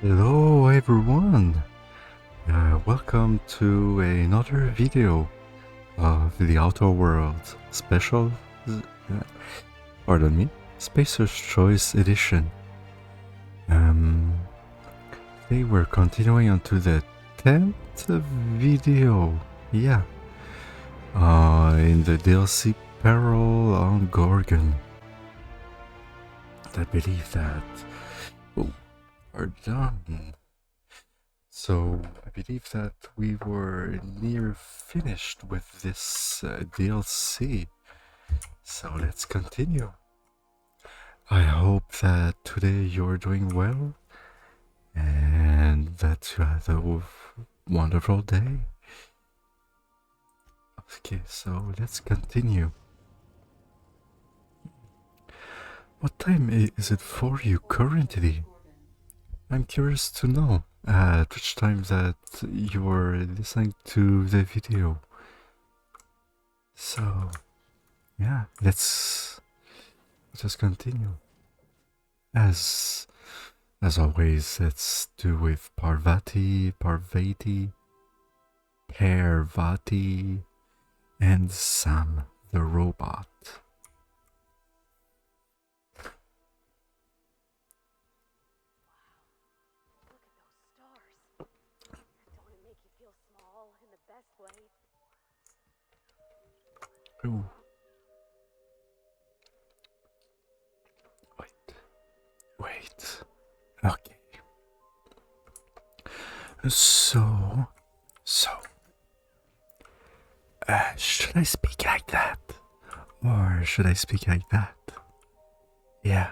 Hello everyone! Welcome to another video of the Outer Worlds special, pardon me, Spacer's Choice Edition. Today we're continuing on to the 10th video, in the DLC Peril on Gorgon. I believe that are done. So I believe that we were near finished with this DLC. So let's continue. I hope that today you're doing well and that you had a wonderful day. Okay, so let's continue. What time is it for you currently? I'm curious to know at which time that you're listening to the video. So, yeah, let's just continue. As always, let's do with Parvati, Parvati, and Sam the robot. Ooh. Wait. Okay. So, should I speak like that? Or should I speak like that? Yeah.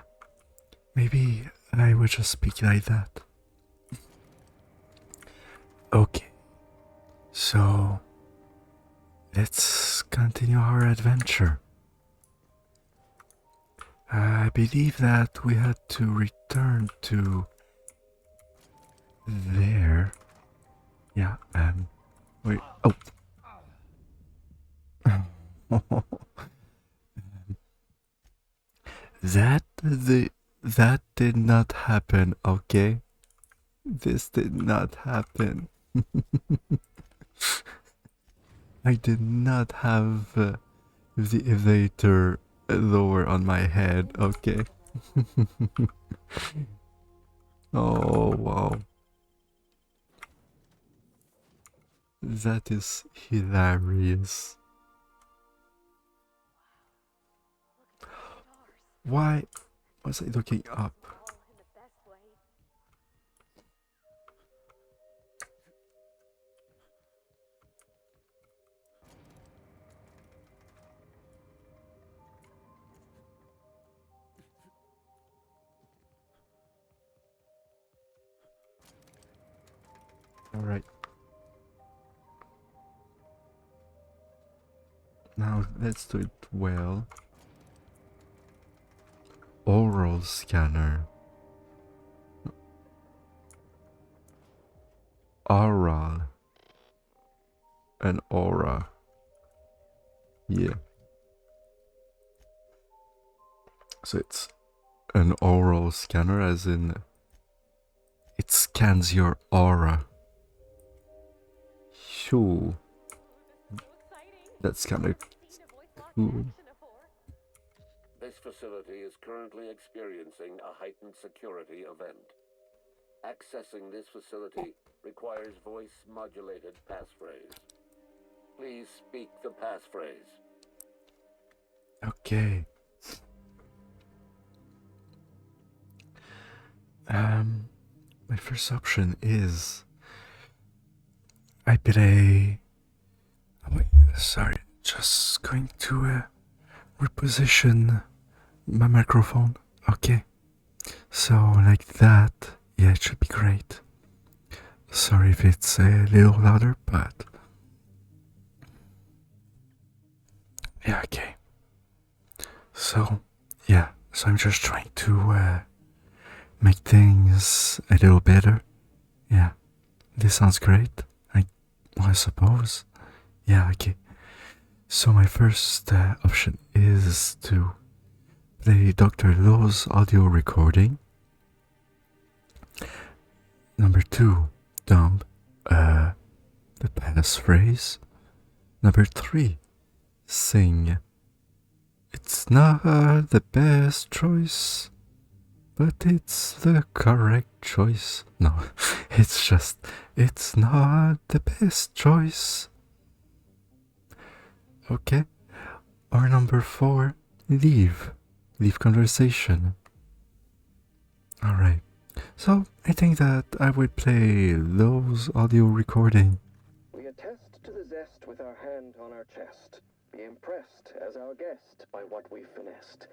Maybe I would just speak like that. Okay. So, let's continue our adventure. I believe that we had to return to there. Yeah, wait. Oh. That did not happen, okay? This did not happen. I did not have the elevator lower on my head, okay? Oh, wow. That is hilarious. Why was I looking up? Alright. Now let's do it well. Oral scanner. Oral. An aura. Yeah. So it's an oral scanner, as in it scans your aura. Sure. That's kind of cool. This facility is currently experiencing a heightened security event. Accessing this facility requires voice-modulated passphrase. Please speak the passphrase. Okay. My first option is I play. Oh, wait, sorry, just going to reposition my microphone. Okay, so like that. Yeah, it should be great. Sorry if it's a little louder, but yeah, okay. So yeah, so I'm just trying to make things a little better. Yeah, this sounds great. I suppose. Yeah, okay. So my first option is to play Dr. Low's audio recording. Number 2, dump the passphrase. Number 3, sing. It's not the best choice, but it's the correct choice. No, it's not the best choice. Okay. Or number 4, leave. Leave conversation. Alright. So I think that I would play those audio recording. We attest to the zest with our hand on our chest. Be impressed as our guest by what we finessed.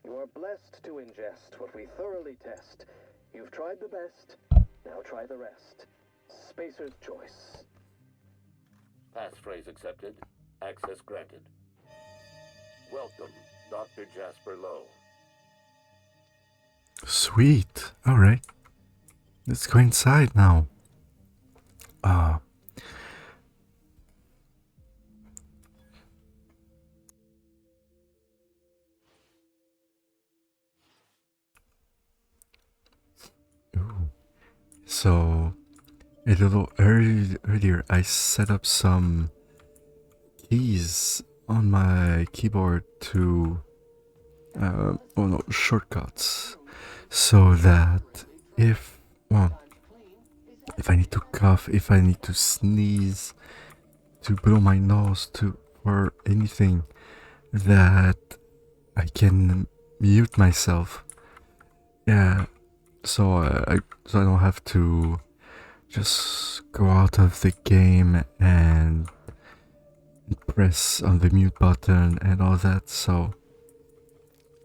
You are blessed to ingest what we thoroughly test. You've tried the best, now try the rest. Spacer's choice. Passphrase accepted. Access granted. Welcome, Dr. Jasper Lowe. Sweet. Alright. Let's go inside now. Ooh. So, a little earlier, I set up some keys on my keyboard to, shortcuts, so that if I need to cough, if I need to sneeze, to blow my nose, or anything, that I can mute myself. Yeah, so I don't have to just go out of the game and press on the mute button and all that. So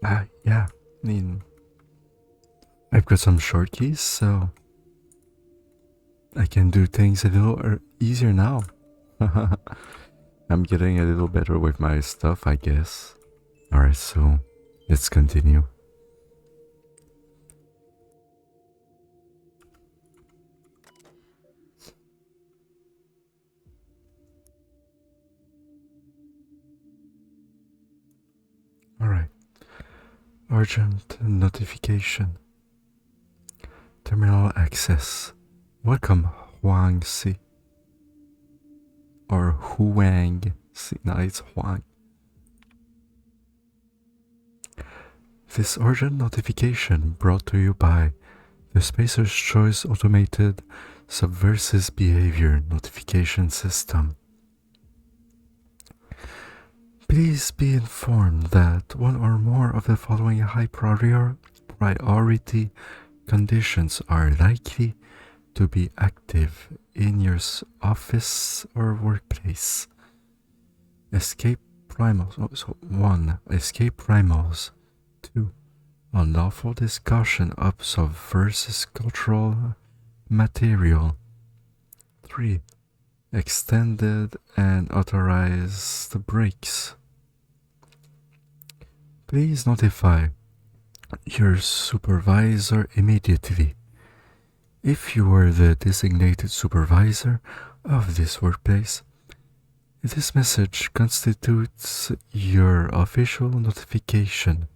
yeah, I mean, I've got some short keys, so I can do things a little easier now. I'm getting a little better with my stuff, I guess. Alright, so let's continue. Alright. Urgent notification. Terminal access. Welcome, Huang Si. Or Huang Si. No, it's Huang. This urgent notification brought to you by the Spacer's Choice Automated Subversive Behavior Notification System. Please be informed that one or more of the following high priority conditions are likely to be active in your office or workplace. Escape primals. 1. Escape primals. 2. Unlawful discussion of subversive cultural material. 3. Extended and authorized breaks. Please notify your supervisor immediately. If you are the designated supervisor of this workplace, this message constitutes your official notification.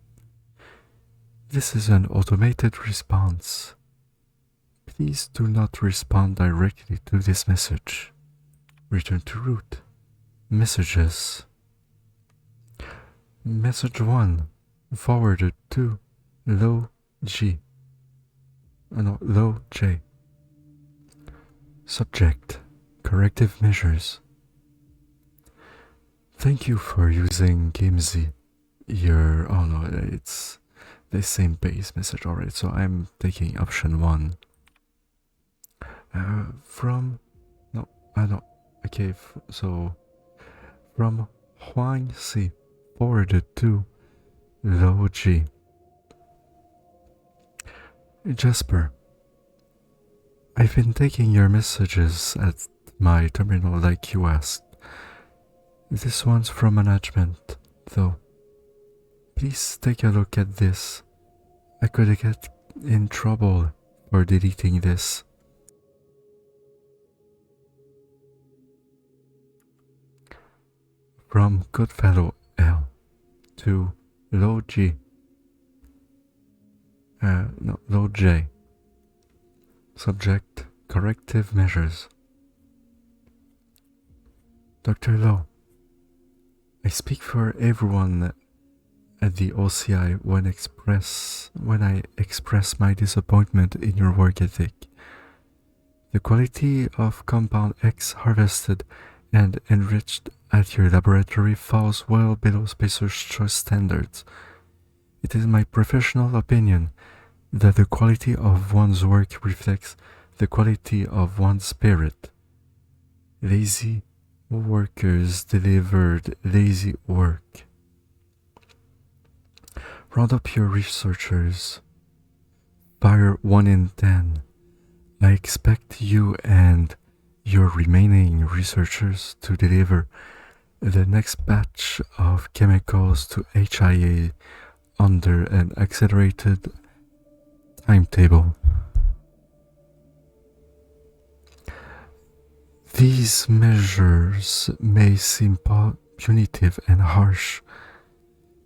This is an automated response. Please do not respond directly to this message. Return to root. Messages. Message 1 forwarded to Low G. Low J. Subject. Corrective measures. Thank you for using GameZ. It's the same base message already, so I'm taking option 1. From Huang Si, forwarded to Low G. Jasper, I've been taking your messages at my terminal like you asked. This one's from management, though. Please take a look at this. I could get in trouble for deleting this. From Goodfellow L to Low G. Low J. Subject, corrective measures. Dr. Lowe, I speak for everyone at the OCI when I express my disappointment in your work ethic. The quality of Compound X harvested and enriched at your laboratory falls well below Spacer's Choice standards. It is my professional opinion that the quality of one's work reflects the quality of one's spirit. Lazy workers delivered lazy work. Round up your researchers. Fire 1 in 10. I expect you and your remaining researchers to deliver the next batch of chemicals to HIA under an accelerated timetable. These measures may seem punitive and harsh.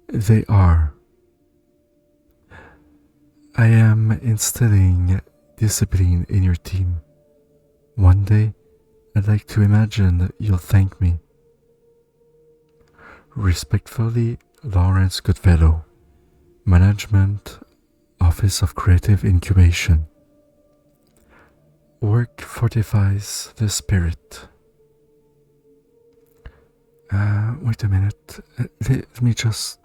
They are. I am instilling discipline in your team. One day, I'd like to imagine you'll thank me. Respectfully, Lawrence Goodfellow, Management, Office of Creative Incubation. Work fortifies the spirit. Wait a minute. Let me just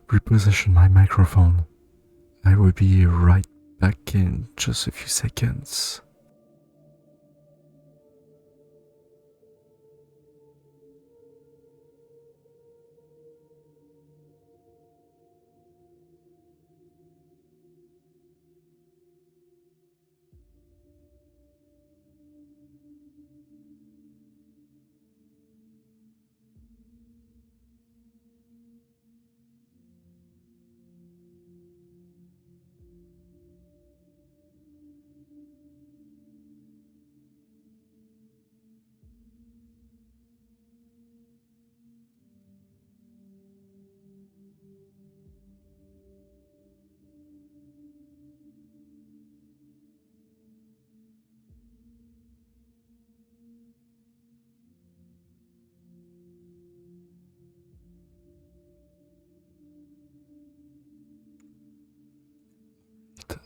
reposition my microphone. I will be right back in just a few seconds.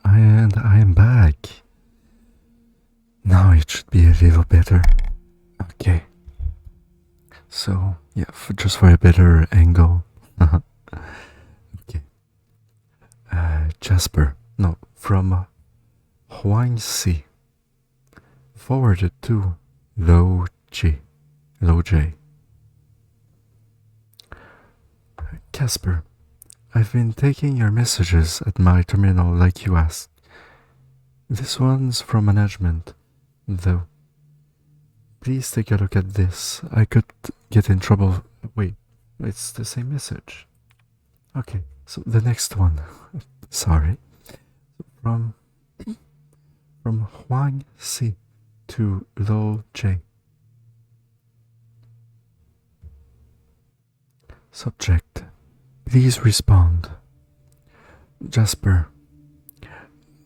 And I am back. Now it should be a little better. Okay. So, yeah, just for a better angle. Okay. Jasper. No, from Huang Si. Forwarded to Low J. Casper. I've been taking your messages at my terminal like you asked. This one's from management, though. Please take a look at this. I could get in trouble. Wait, it's the same message. Okay, so the next one. Sorry. From Huang Si to Lo J. Subject. Please respond. Jasper.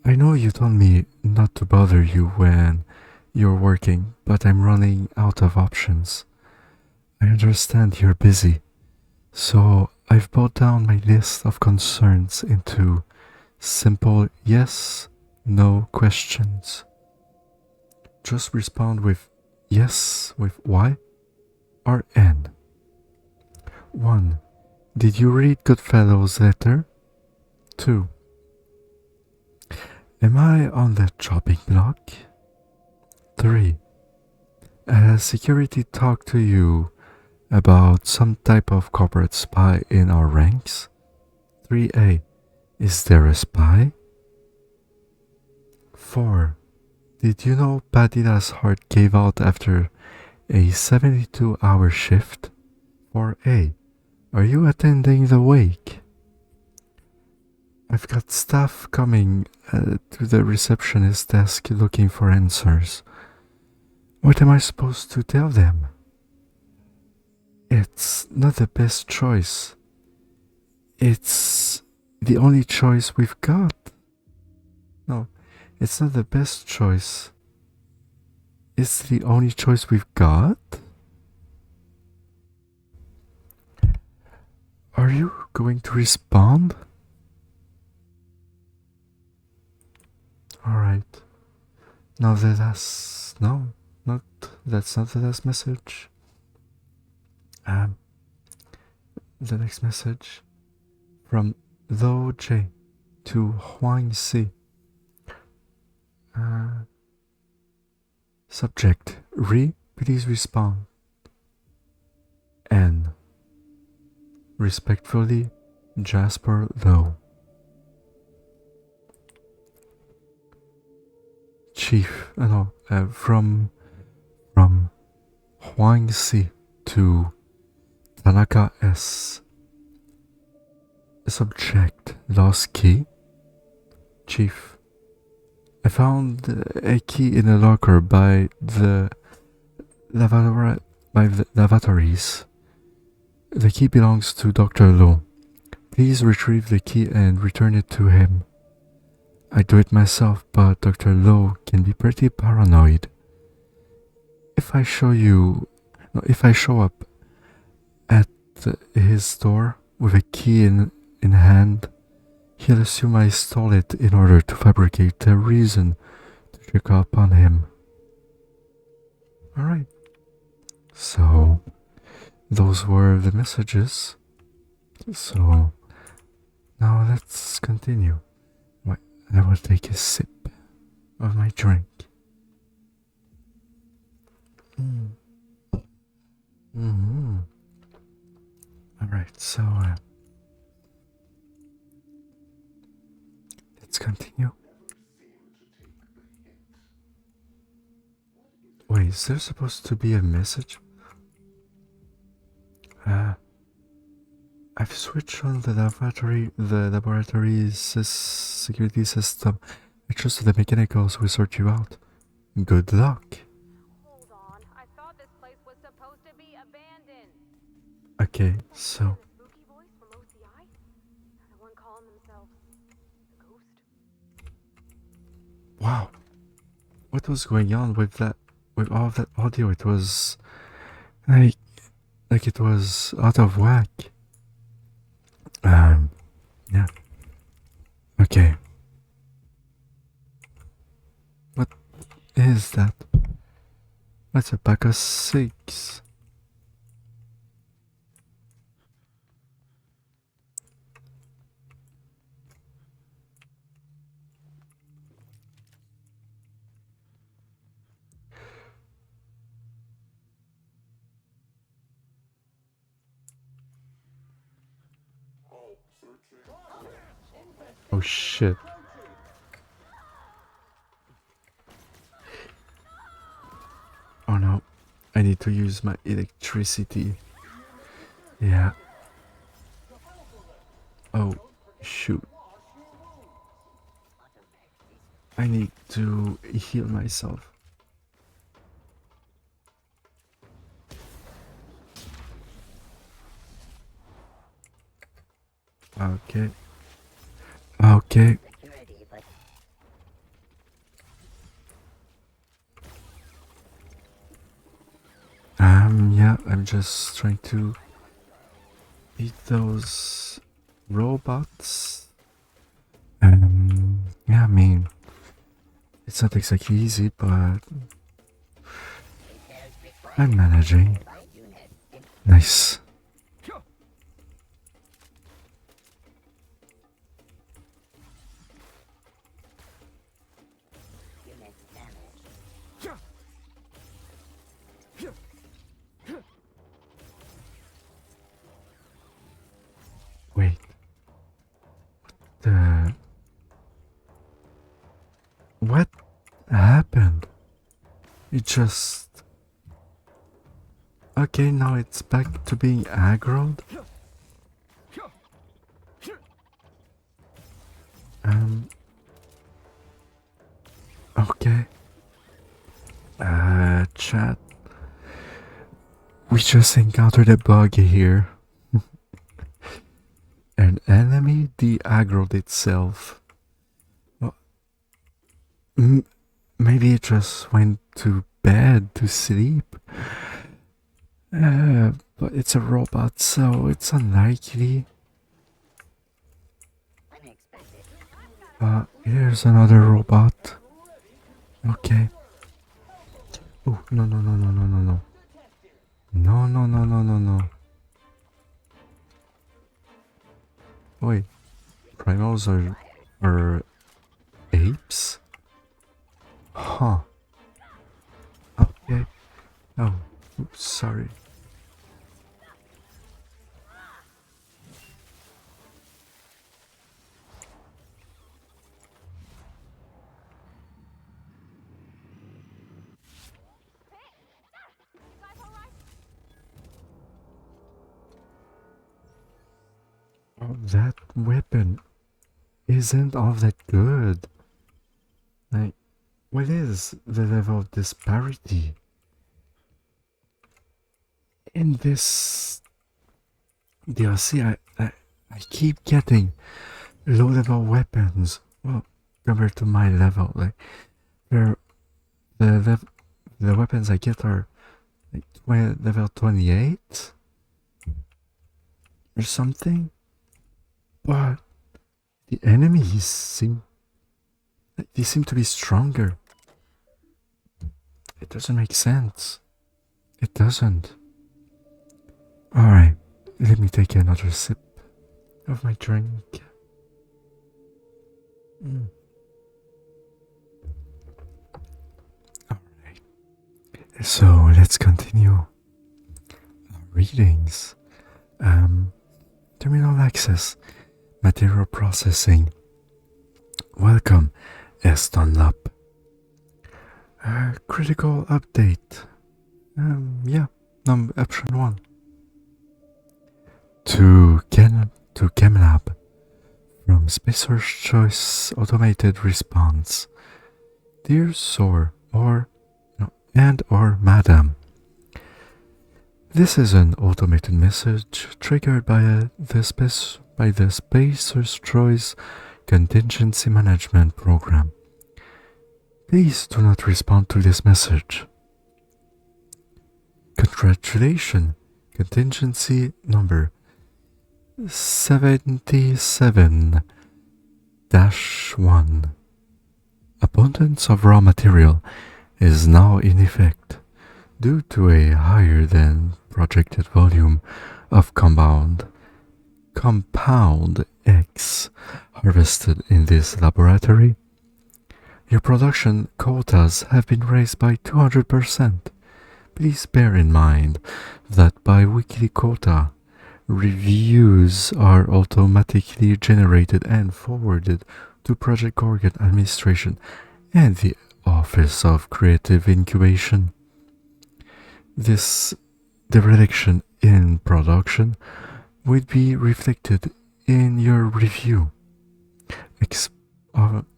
I know you told me not to bother you when you're working, but I'm running out of options. I understand you're busy, so I've brought down my list of concerns into simple yes, no questions. Just respond with yes with Y or N. 1. Did you read Goodfellow's letter? 2. Am I on the chopping block? 3. Has security talked to you about some type of corporate spy in our ranks? 3A. Is there a spy? 4. Did you know Padilla's heart gave out after a 72-hour shift? 4A. Are you attending the wake? I've got staff coming to the receptionist desk looking for answers. What am I supposed to tell them? It's not the best choice. It's the only choice we've got. No, it's not the best choice. is the only choice we've got? Are you going to respond? Alright. Now the last... No, not... That's not the last message. The next message from Lo J to Huang Si. Subject: please respond. N. Respectfully, Jasper Lowe. Chief, from Huang Si to Tanaka S. Subject: lost key. Chief, I found a key in a locker by the lavatories. The key belongs to Dr. Lowe. Please retrieve the key and return it to him. I do it myself, but Dr. Lowe can be pretty paranoid. If I show up at his door with a key in hand, he'll assume I stole it in order to fabricate a reason to check up on him. Alright. So, those were the messages. So, now let's continue. I will take a sip of my drink. Alright, so let's continue. Wait, is there supposed to be a message? I've switched on the laboratory's security system. I trust the mechanicals will sort you out. Good luck. Hold on, I thought this place was supposed to be abandoned. Okay, so The spooky voice from OCI? The one calling themselves the Ghost? wow, what was going on with that? With all of that audio, it was like it was out of whack. Yeah. Okay. What is that? That's a pack of 6. Oh shit. Oh no, I need to use my electricity. Yeah. Oh, shoot. I need to heal myself. Okay. Okay. Yeah, I'm just trying to beat those robots. Yeah, I mean, it's not exactly easy, but I'm managing. Nice. Wait. What happened? It just... Okay, now it's back to being aggroed. Okay. Chat. We just encountered a bug here. An enemy de-aggroed itself. Well, maybe it just went to bed to sleep. But it's a robot, so it's unlikely. Here's another robot. Okay. Oh, no, no, no, no, no, no, no. No, no, no, no, no, no. Wait. Primals are apes? Huh. Okay. Oh, oops, sorry. Oh, that weapon isn't all that good. Like, what is the level of disparity in this DLC? I keep getting low level weapons. Well, compared to my level, like they're the weapons I get are like level 28 or something. But the enemies seem to be stronger. It doesn't make sense. It doesn't. Alright, let me take another sip of my drink. Alright, so let's continue our readings. Terminal access, material processing. Welcome, S. Dunlop. Critical update. Yeah, option 1. To ChemLab from Spacer's Choice Automated Response. Dear Sir or Madam. This is an automated message triggered by the Spacer's Choice Contingency Management Program. Please do not respond to this message. Congratulations, contingency number 77-1. Abundance of raw material is now in effect due to a higher than projected volume of compound X harvested in this laboratory. Your production quotas have been raised by 200%. Please bear in mind that bi-weekly quota reviews are automatically generated and forwarded to Project Gorgon administration and the Office of Creative Incubation. The reduction in production would be reflected in your review.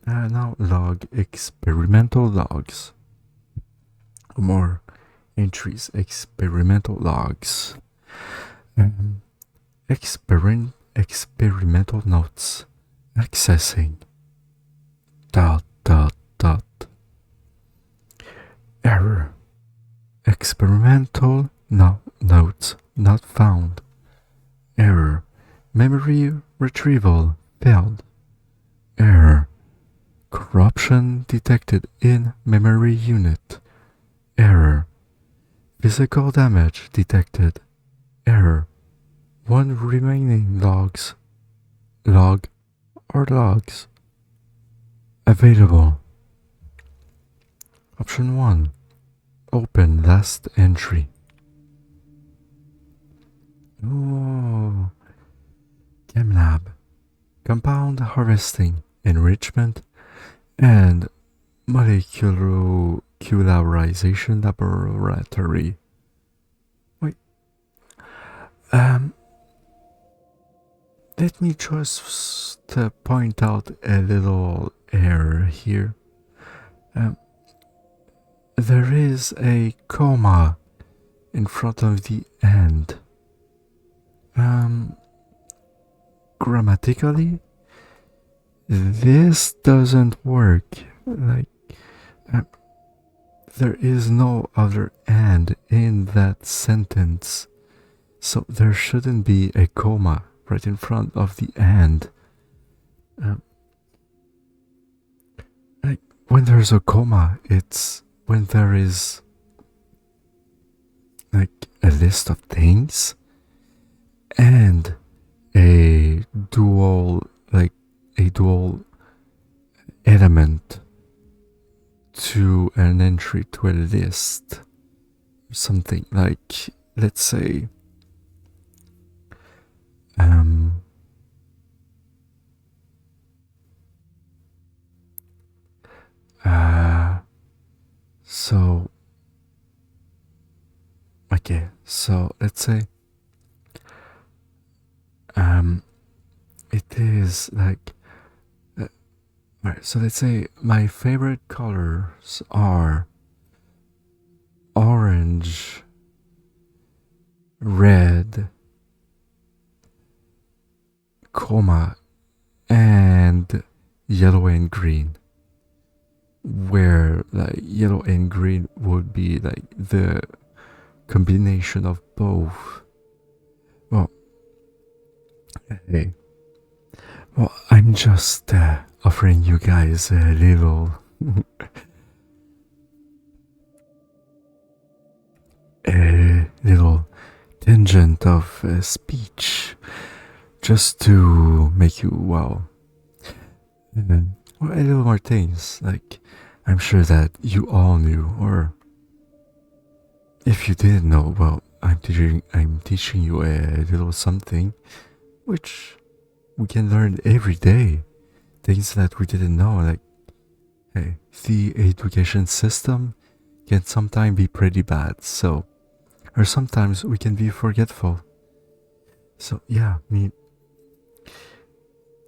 Now log experimental logs. More entries, experimental logs. Experimental notes. Accessing. ... Error. Experimental notes not found. Error. Memory retrieval failed. Error. Corruption detected in memory unit. Error. Physical damage detected. Error. 1 remaining logs. Log or logs. Available. Option 1. Open last entry. Oh. ChemLab. Compound harvesting, enrichment, and molecularization laboratory. Wait. Let me just point out a little error here. There is a comma in front of the end. Grammatically, this doesn't work. Like, there is no other and in that sentence. So there shouldn't be a comma right in front of the and. Like when there's a comma, it's when there is like a list of things and a dual element to an entry to a list. Something like, let's say, so okay, so let's say it is like alright, so let's say my favorite colors are orange, red, comma, and yellow and green, where like yellow and green would be like the combination of both. Well, hey, well, I'm just offering you guys a little a little tangent of speech just to make you well, a little more things like I'm sure that you all knew, or if you didn't know, well, I'm teaching you a little something which we can learn every day. Things that we didn't know, like hey, the education system can sometimes be pretty bad, so or sometimes we can be forgetful. So yeah, I mean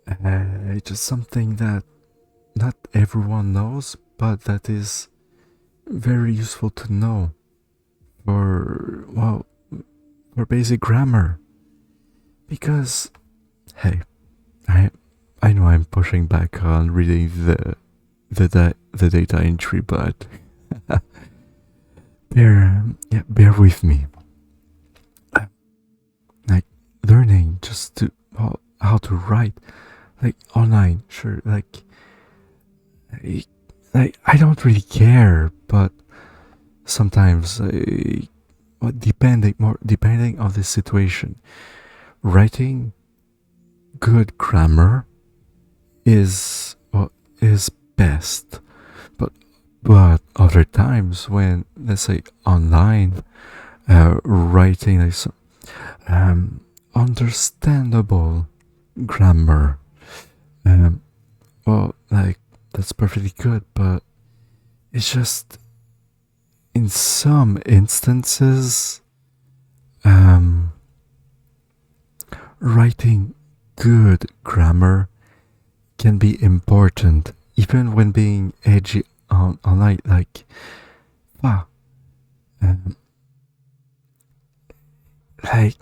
it's just something that not everyone knows, but that is very useful to know for well for basic grammar. Because hey, I know I'm pushing back on reading the data entry, but bear with me. Like learning just to well, how to write like online, sure, like I don't really care, but sometimes depending on the situation, writing good grammar is is best. But other times when let's say online writing like understandable grammar, well, like that's perfectly good, but it's just in some instances writing good grammar can be important even when being edgy online, like um, like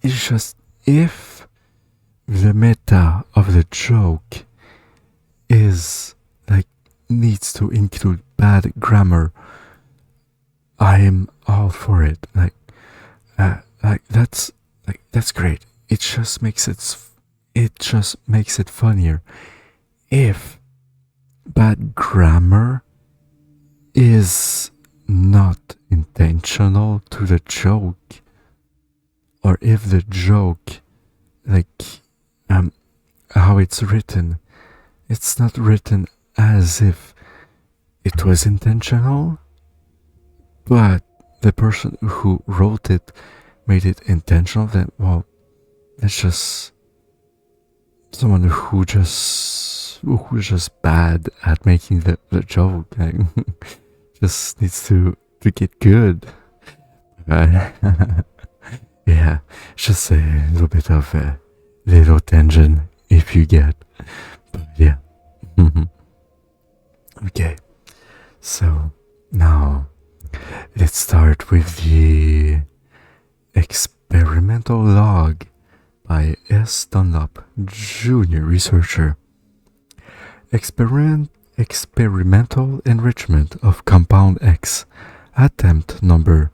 it's just if the meta of the joke is like needs to include bad grammar, I am all for it. Like that's great. It just makes it funnier. If bad grammar is not intentional to the joke, or if the joke, like how it's written, it's not written as if it was intentional, but the person who wrote it made it intentional, then well, that's just someone who's just bad at making the joke. Like, just needs to get good. Yeah, just a little bit of a little tangent if you get. But yeah. Okay, so now let's start with the experimental log by S. Dunlop, junior researcher. Experimental enrichment of compound X, attempt number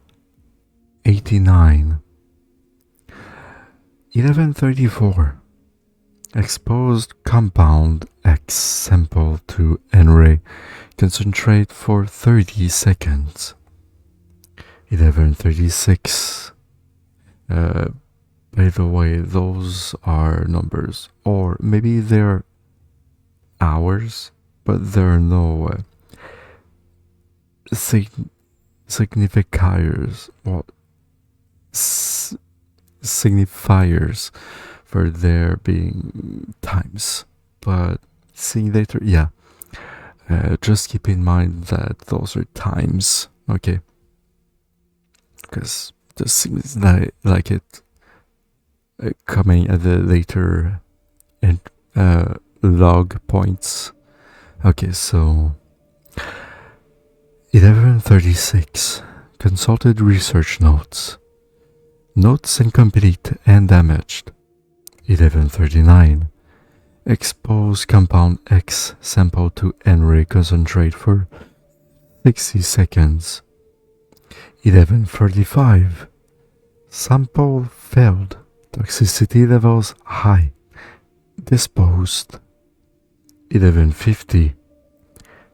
89. 1134. Exposed compound X sample to N-ray. Concentrate for 30 seconds. 1136. By the way, those are numbers, or maybe they're hours, but there are no signifiers or signifiers for there being times. But seeing later, yeah. Just keep in mind that those are times, okay? Because it just seems like it coming at the later and log points. Okay, so 1136. Consulted research notes. Notes incomplete and damaged. 1139. Expose compound X sample to N-ray concentrate for 60 seconds. 1145. Sample failed. Toxicity levels high. Disposed. 1150.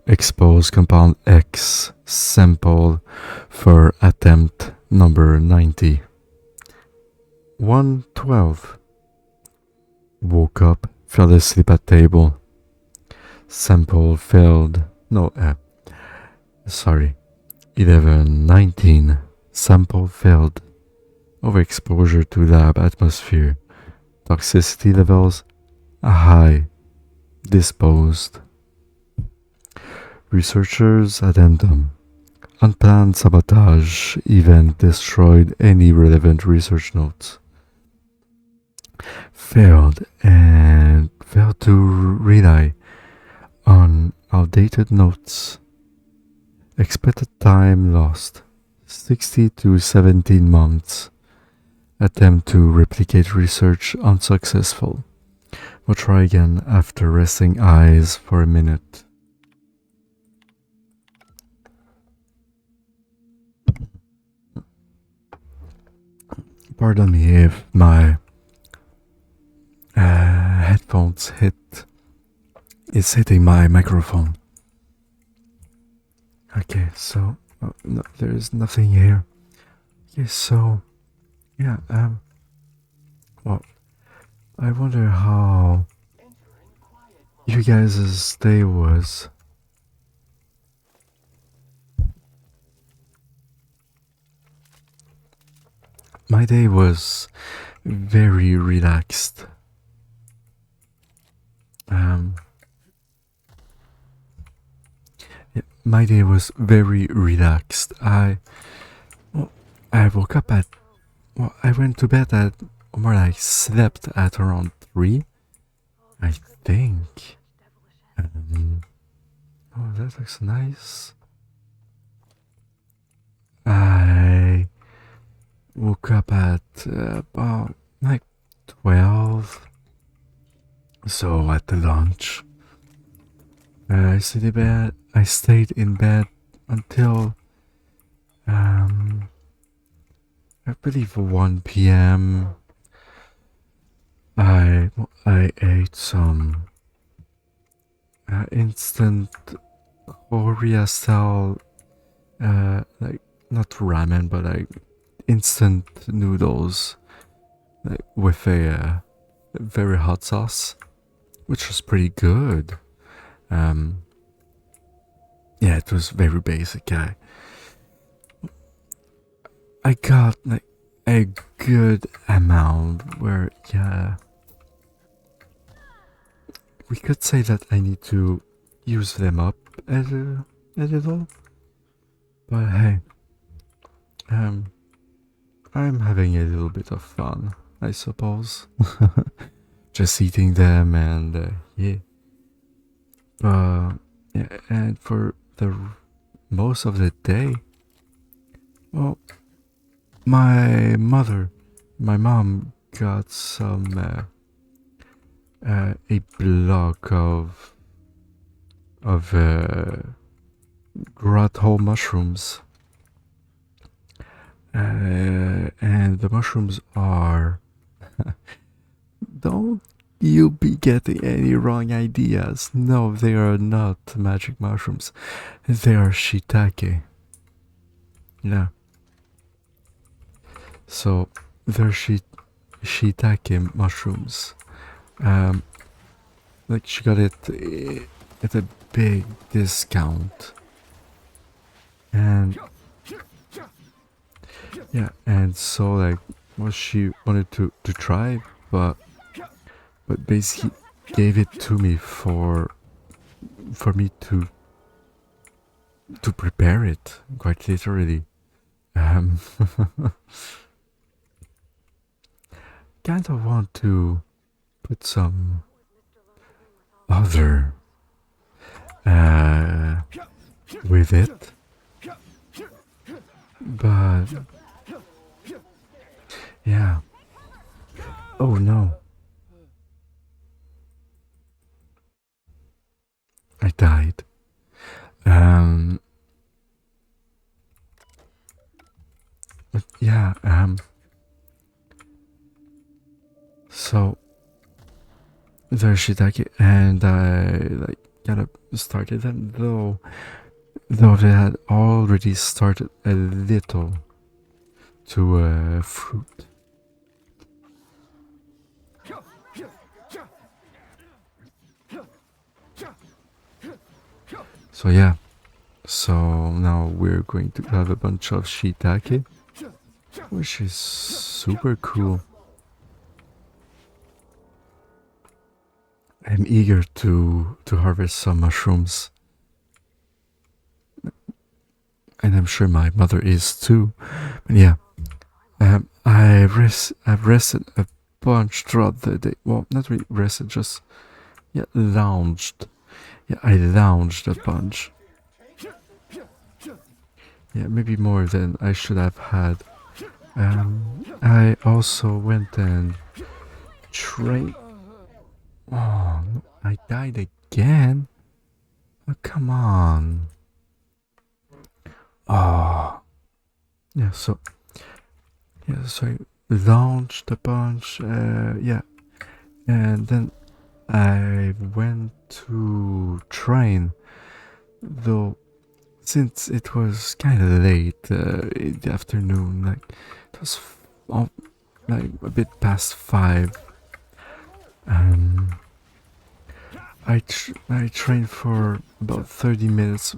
Expose compound X sample for attempt number 90. 112. Woke up, fell asleep at table. Sample failed. No, sorry. 1119. Sample failed. Overexposure to lab atmosphere. Toxicity levels high. Disposed. Researchers addendum. Unplanned sabotage event destroyed any relevant research notes. Failed to rely on outdated notes. Expected time lost 60 to 17 months. Attempt to replicate research unsuccessful. We'll try again after resting eyes for a minute. Pardon me if my headphones it's hitting my microphone. Okay, so no, there's nothing here. Okay, so yeah, well, I wonder how you guys' day was. My day was very relaxed. My day was very relaxed. I woke up at, I went to bed at, or more like slept at around 3, I think. Oh, that looks nice. I woke up at about like 12. So at the lunch, I stayed in bed until I believe 1 p.m. I ate some instant Korea style like not ramen but like instant noodles like with a very hot sauce, which was pretty good. Yeah, it was very basic. I got like a good amount where, yeah, we could say that I need to use them up a little, but hey, I'm having a little bit of fun, I suppose. Just eating them and yeah. Yeah, and for the most of the day, well, my mom got some a block of of grot hole mushrooms. And the mushrooms are... Don't you be getting any wrong ideas. No, they are not magic mushrooms. They are shiitake. Yeah. So, they're shiitake mushrooms. Like, she got it at a big discount. And yeah, and so like what she wanted to try, but basically gave it to me for me to prepare it, quite literally. Kind of want to put some other with it, but yeah. Oh no. I died. But yeah, so there's shiitake, and I like kind of started them, though they had already started a little to fruit. So yeah, so now we're going to have a bunch of shiitake, which is super cool. I'm eager to harvest some mushrooms, and I'm sure my mother is too. But yeah, I've rested a bunch throughout the day. Well, not really rested, just lounged. Yeah, I lounged a bunch. Yeah, maybe more than I should have had. I also went and trained. Oh, no, I died again. Oh, come on. Oh, yeah. So I launched a bunch. Yeah, and then I went to train, though. Since it was kind of late in the afternoon, like it was like a bit past 5. I trained for about 30 minutes,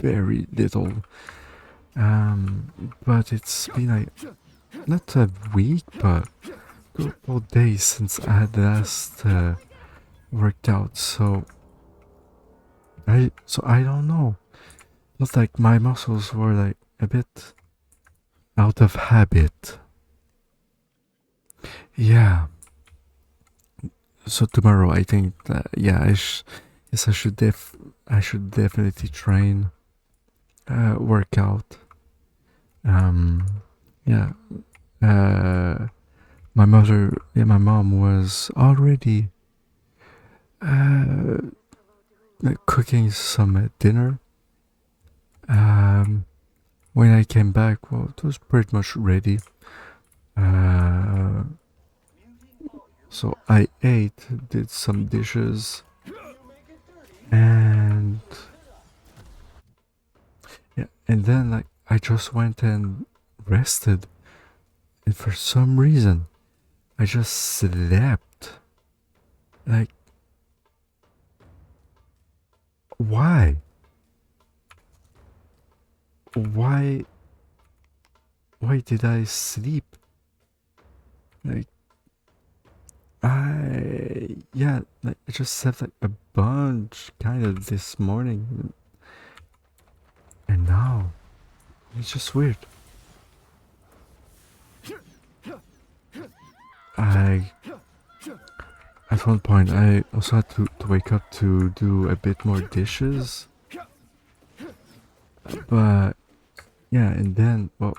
very little. But it's been like not a week, but a couple days since I had last worked out. So I don't know. Felt like my muscles were like a bit out of habit. Yeah. So tomorrow, I think that yes, I should definitely train, work out. Yeah. My mom was already like cooking some dinner. When I came back, well, it was pretty much ready. So I ate, did some dishes, and then like I just went and rested, and for some reason I just slept. Like, why? Why did I sleep? Like, like I just slept like a bunch kind of this morning, and now it's just weird. At one point I also had to wake up to do a bit more dishes, but yeah, and then well,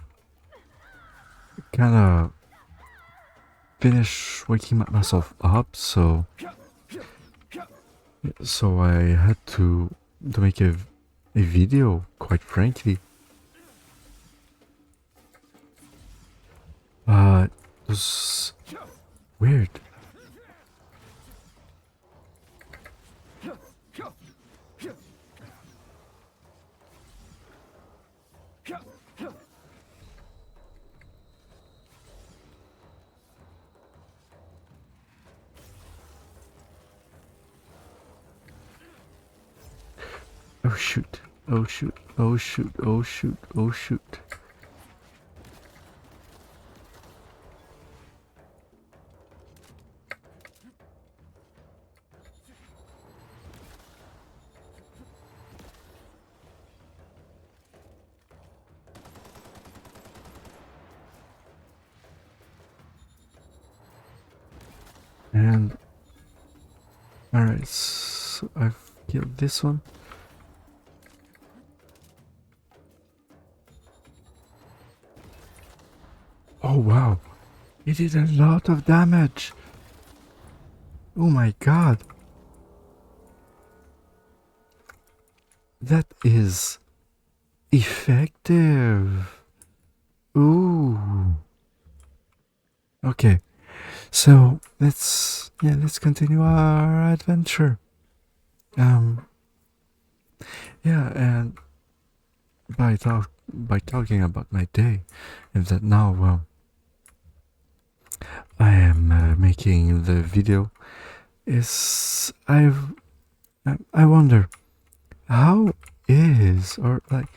kind of finish waking myself up, so So I had to make a video, quite frankly. It was weird. Oh shoot, oh shoot, oh shoot, oh shoot, oh shoot. And alright, so I've killed this one. Oh wow, it did a lot of damage. Oh my god. That is effective. Ooh. Okay, so let's continue our adventure. Yeah, and by talking about my day, and that now, well, I am making the video. I wonder how is or like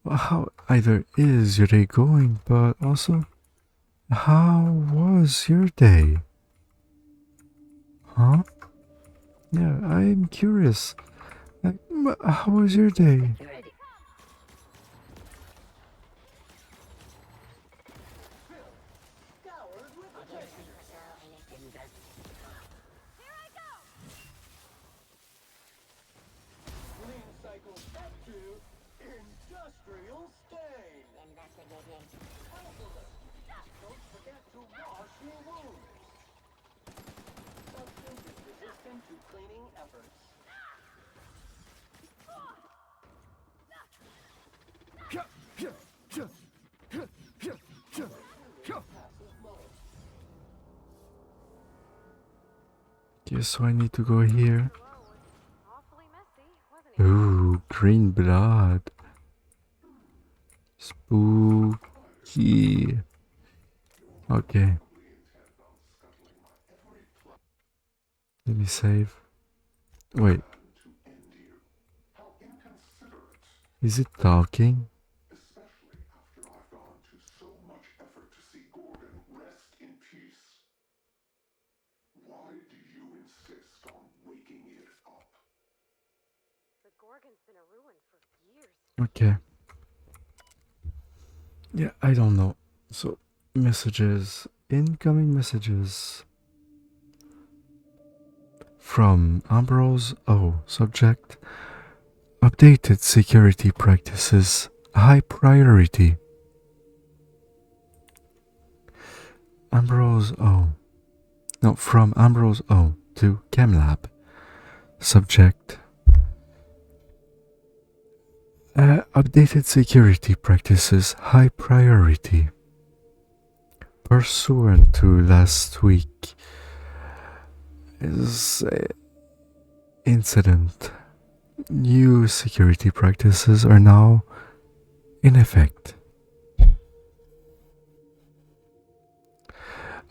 how either is your day going, but also how was your day? Huh? Yeah, I'm curious. Like, how was your day? Okay, so I need to go here. Awfully messy, wasn't it? Ooh, green blood. Spooky. Okay. Let me save. Wait. Is it talking? The Gorgon's been a ruin for years. Okay. Yeah, I don't know. So, messages. Incoming messages. From Ambrose O. Subject. Updated security practices. High priority. Ambrose O. No, from Ambrose O. to ChemLab. Subject. Updated security practices. High priority. Pursuant to last week is incident. New security practices are now in effect.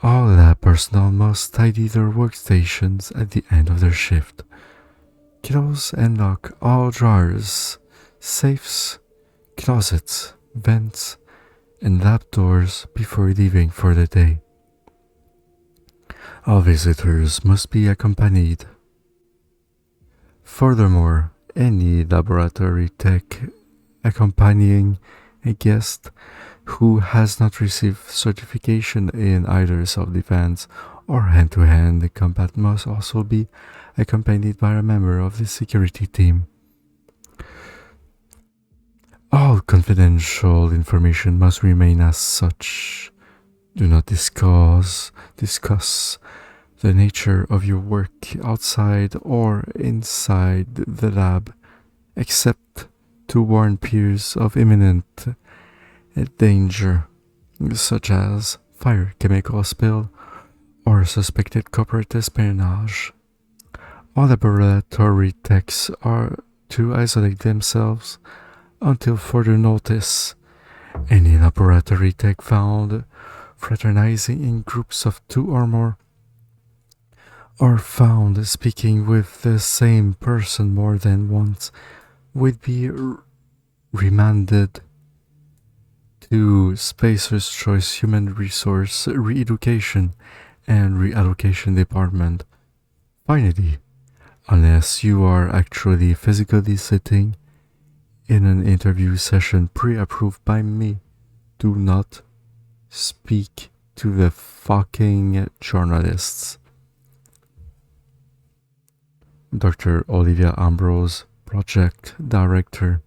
All lab personnel must tidy their workstations at the end of their shift. Close and lock all drawers, safes, closets, vents, and lab doors before leaving for the day. All visitors must be accompanied. Furthermore, any laboratory tech accompanying a guest who has not received certification in either self-defense or hand-to-hand combat must also be accompanied by a member of the security team. All confidential information must remain as such. Do not discuss the nature of your work outside or inside the lab, except to warn peers of imminent danger, such as fire, chemical spill, or suspected corporate espionage. All laboratory techs are to isolate themselves until further notice. Any laboratory tech found fraternizing in groups of 2 or more, or found speaking with the same person more than once, would be remanded to Spacer's Choice Human Resource Re-Education and Reallocation Department. Finally, unless you are actually physically sitting in an interview session pre-approved by me, do not speak to the fucking journalists. Dr. Olivia Ambrose, Project Director,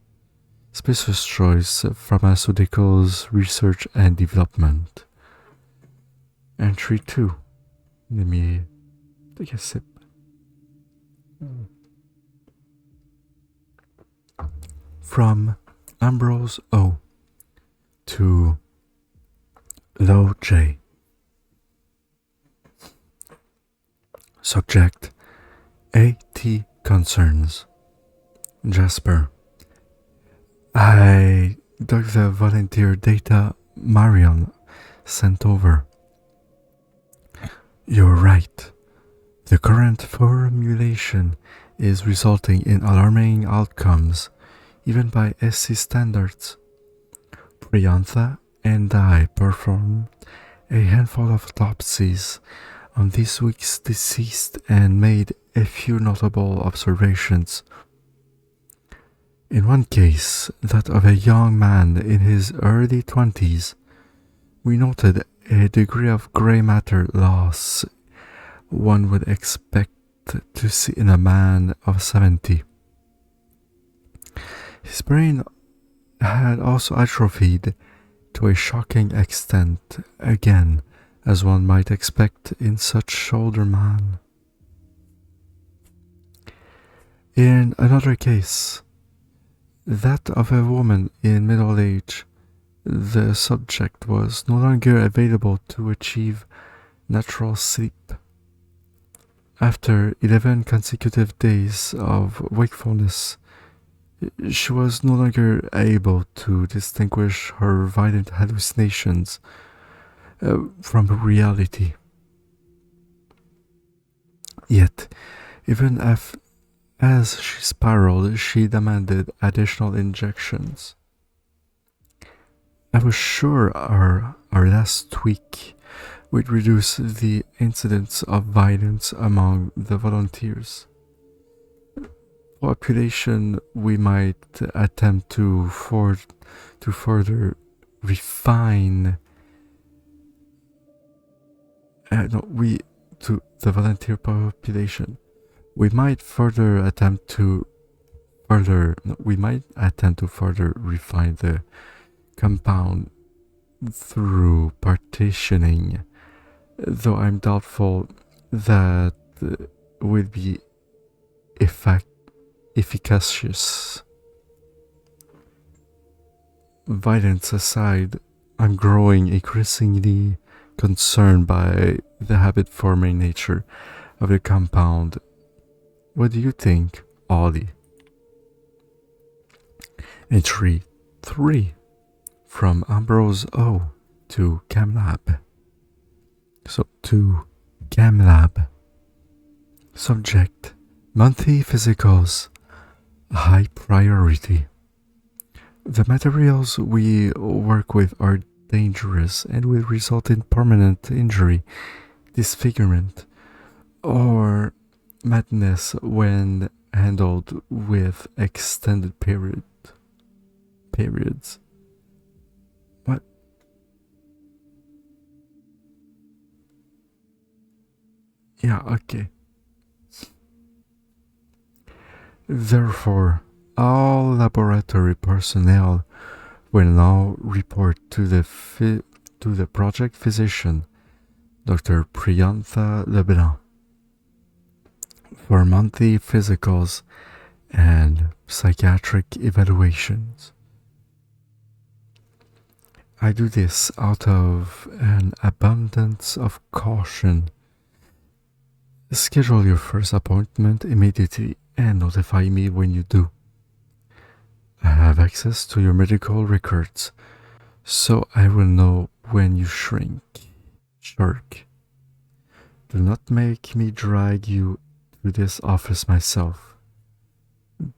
Spacer's Choice Pharmaceuticals Research and Development. Entry 2. Let me take a sip. From Ambrose O to Low J. Subject: AT concerns. Jasper: I dug the volunteer data Marion sent over. You're right. The current formulation is resulting in alarming outcomes, even by SC standards. Priyantha and I performed a handful of autopsies on this week's deceased and made a few notable observations. In one case, that of a young man in his early 20s, we noted a degree of gray matter loss one would expect to see in a man of 70. His brain had also atrophied to a shocking extent, again, as one might expect in such older man. In another case, that of a woman in middle age, the subject was no longer available to achieve natural sleep. After 11 consecutive days of wakefulness, she was no longer able to distinguish her violent hallucinations from reality. Yet, even as she spiraled, she demanded additional injections. I was sure our last tweak would reduce the incidence of violence among the volunteers. Population we might attempt to further refine to the volunteer population. We might attempt to further refine the compound through partitioning, though I'm doubtful that will be efficacious. Violence aside, I'm growing increasingly concerned by the habit-forming nature of the compound. What do you think, Ollie? Entry 3. From Ambrose O to CamLab. So, to CamLab. Subject: monthly physicals. High priority. The materials we work with are dangerous and will result in permanent injury, disfigurement, or madness when handled with extended periods. What? Yeah, okay. Therefore, all laboratory personnel will now report to the project physician, Dr. Priyantha Leblanc, for monthly physicals and psychiatric evaluations. I do this out of an abundance of caution. Schedule your first appointment immediately and notify me when you do. I have access to your medical records, so I will know when you shirk. Do not make me drag you to this office myself.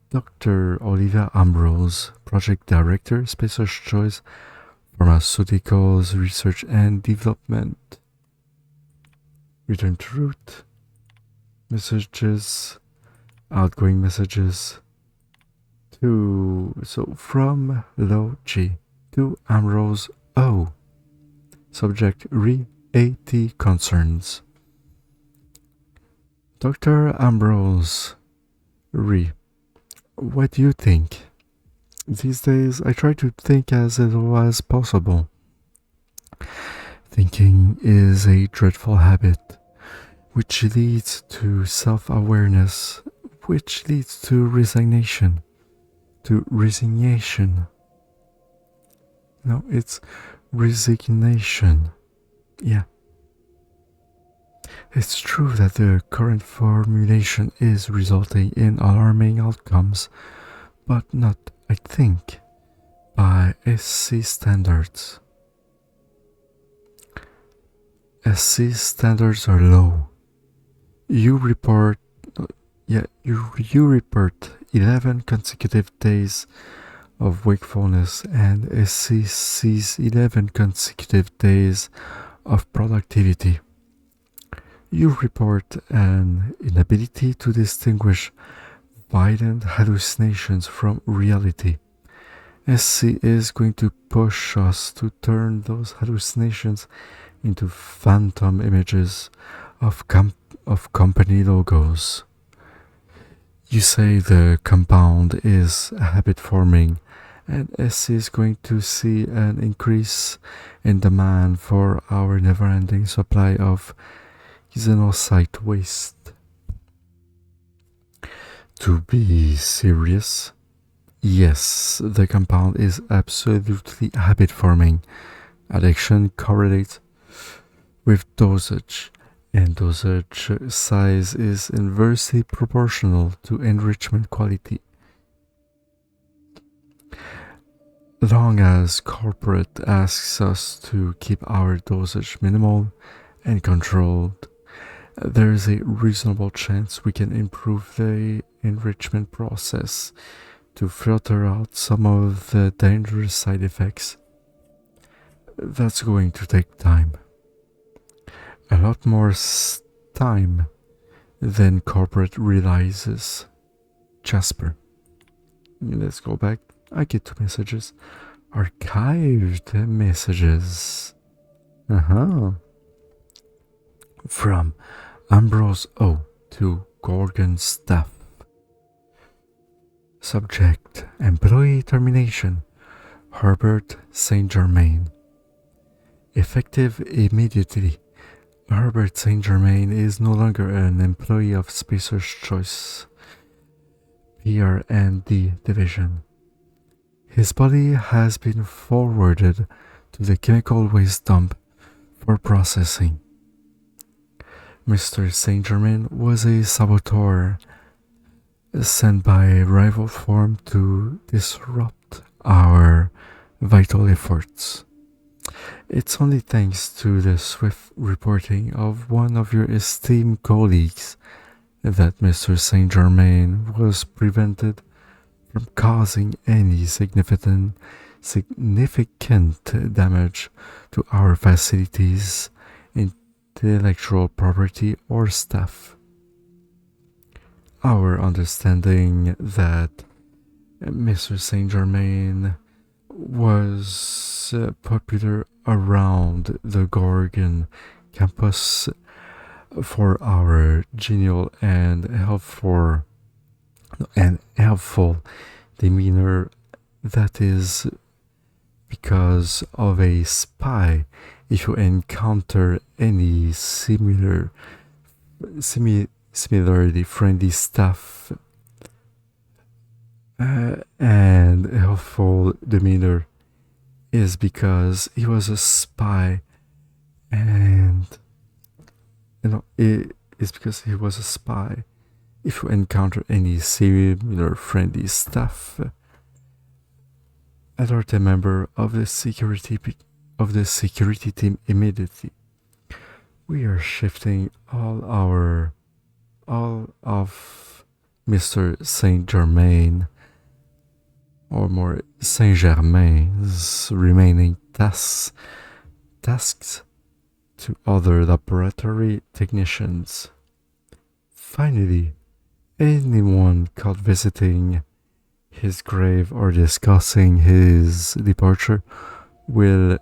Dr. Olivia Ambrose, Project Director, Spacer's Choice, Pharmaceuticals Research and Development. Return to root. Messages. Outgoing messages. From Low G to Ambrose O. Subject Re-AT Concerns. Dr. Ambrose Re. What do you think? These days, I try to think as little as possible. Thinking is a dreadful habit, which leads to self-awareness, which leads to resignation. No, it's resignation. Yeah. It's true that the current formulation is resulting in alarming outcomes, but not, I think, by SC standards. SC standards are low. You report 11 consecutive days of wakefulness, and SC sees 11 consecutive days of productivity. You report an inability to distinguish violent hallucinations from reality. SC is going to push us to turn those hallucinations into phantom images of company logos. You say the compound is habit forming, and SC is going to see an increase in demand for our never-ending supply of xenocyte waste. To be serious, yes, the compound is absolutely habit forming. Addiction correlates with dosage, and dosage size is inversely proportional to enrichment quality. Long as corporate asks us to keep our dosage minimal and controlled, there is a reasonable chance we can improve the enrichment process to filter out some of the dangerous side effects. That's going to take time. A lot more time than corporate realizes. Jasper. Let's go back. I get to messages. Archived messages. From Ambrose O to Gorgon staff. Subject: Employee termination. Herbert Saint Germain. Effective immediately. Herbert Saint Germain is no longer an employee of Spacer's Choice PR&D division. His body has been forwarded to the chemical waste dump for processing. Mr. Saint Germain was a saboteur sent by rival firm to disrupt our vital efforts. It's only thanks to the swift reporting of one of your esteemed colleagues that Mr. Saint Germain was prevented from causing any significant damage to our facilities, intellectual property, or staff. Our understanding that Mr. Saint Germain was popular around the Gorgon campus for our genial and helpful demeanor. That is because of a spy. If you encounter any similarly friendly staff, and helpful demeanor is because he was a spy, and it is because he was a spy. If you encounter any similar friendly staff, alert a member of the security team immediately. We are shifting all of Mr. Saint Germain, or more Saint Germain's remaining tasks to other laboratory technicians. Finally, anyone caught visiting his grave or discussing his departure will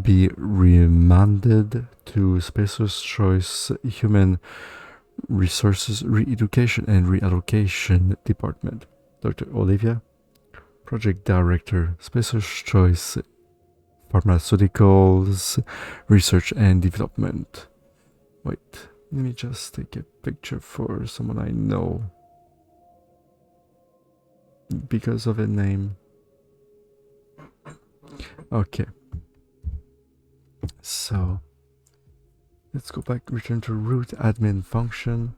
be remanded to Spacer's Choice Human Resources Re-Education and Reallocation Department. Dr. Olivia, Project Director, Spacer's Choice Pharmaceuticals Research and Development. Wait, let me just take a picture for someone I know because of a name. Okay. So let's go back, return to root admin function.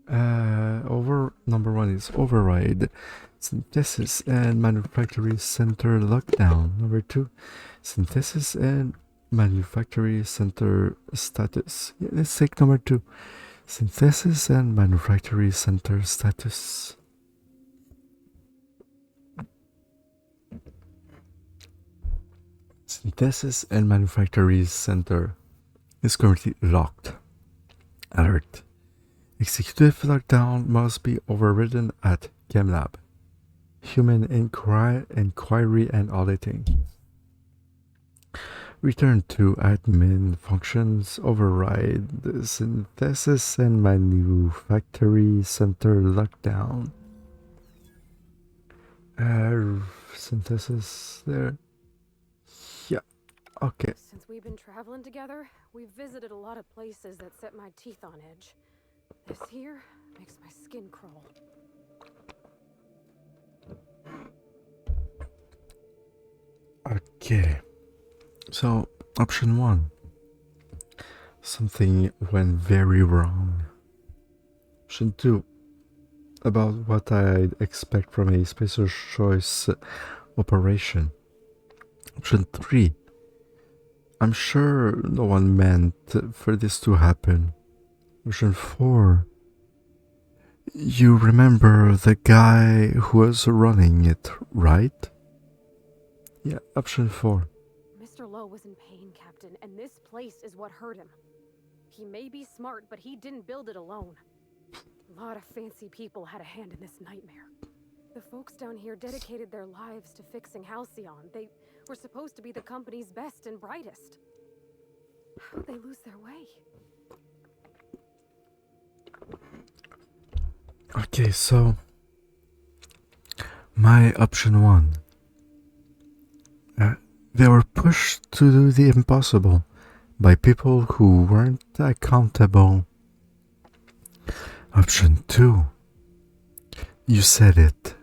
Number 1 is override synthesis and manufacturing center lockdown. Number 2, synthesis and manufacturing center status. Yeah, let's take number 2, synthesis and manufacturing center status. Synthesis and manufacturing center is currently locked. Alert. Executive lockdown must be overridden at ChemLab. Human inquiry and auditing. Return to admin functions. Override the synthesis and manufacturing center lockdown. Synthesis there. Yeah. Okay. Since we've been traveling together, we've visited a lot of places that set my teeth on edge. This here makes my skin crawl. Okay. So, option 1. Something went very wrong. Option 2. About what I'd expect from a Spacer's Choice operation. Option 3. I'm sure no one meant for this to happen. Option 4. You remember the guy who was running it, right? Yeah, option 4. Mr. Lowe was in pain, Captain, and this place is what hurt him. He may be smart, but he didn't build it alone. A lot of fancy people had a hand in this nightmare. The folks down here dedicated their lives to fixing Halcyon. They were supposed to be the company's best and brightest. How'd they lose their way? Okay, so my option 1. They were pushed to do the impossible by people who weren't accountable. Option 2. You said it.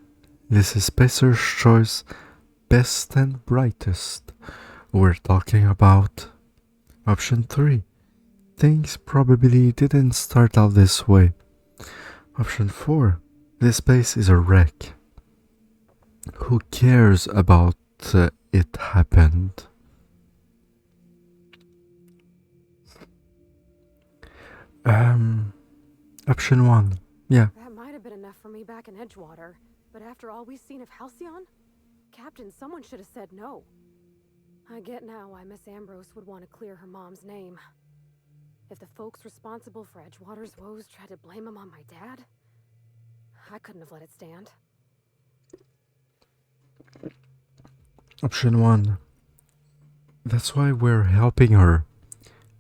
This is Spacer's Choice, best and brightest we're talking about. Option 3. Things probably didn't start out this way. Option 4. This place is a wreck. Who cares about it happened? Option 1. Yeah. That might have been enough for me back in Edgewater, but after all we've seen of Halcyon, Captain, someone should have said no. I get now why Miss Ambrose would want to clear her mom's name. If the folks responsible for Edgewater's woes tried to blame him on my dad, I couldn't have let it stand. Option 1. That's why we're helping her.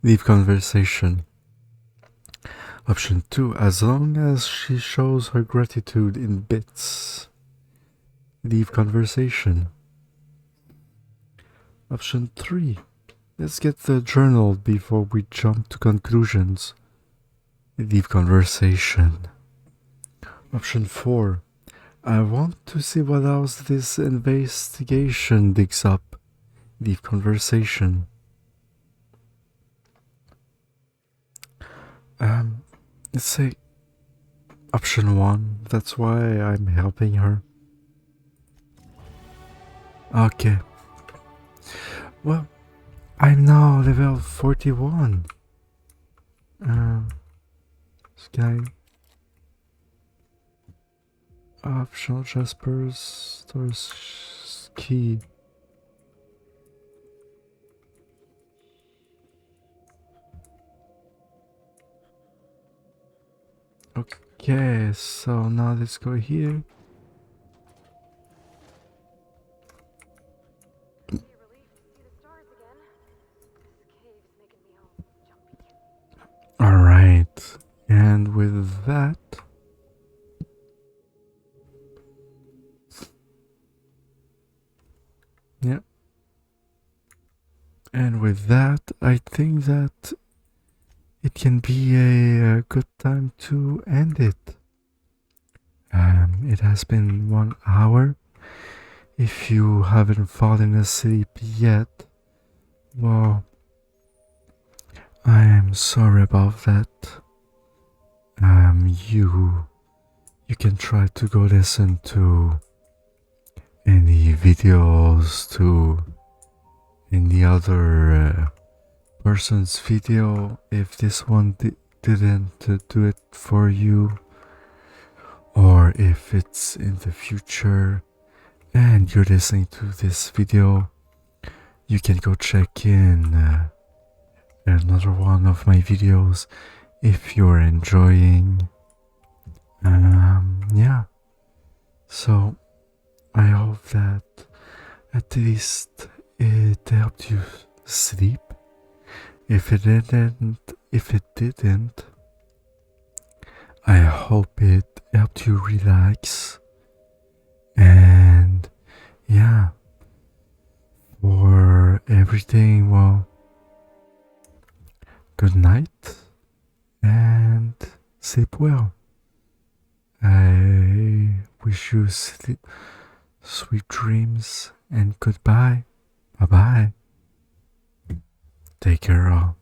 Leave conversation. Option 2. As long as she shows her gratitude in bits. Leave conversation. Option 3. Let's get the journal before we jump to conclusions. Deep conversation. Option 4. I want to see what else this investigation digs up. Deep conversation. Let's say option 1. That's why I'm helping her. Okay. Well, I'm now level 41. Sky. Optional Jasper's stores key. Okay, so now let's go here. Alright, and with that, yeah, and with that, I think that it can be a good time to end it. It has been 1 hour. If you haven't fallen asleep yet, well, I am sorry about that. You can try to go listen to any videos, to any other person's video if this one didn't do it for you, or if it's in the future and you're listening to this video, you can go check in another one of my videos if you're enjoying. Yeah, so I hope that at least it helped you sleep. If it didn't, I hope it helped you relax. And yeah, for everything, well, good night and sleep well. I wish you sweet dreams and goodbye. Bye bye. Take care all.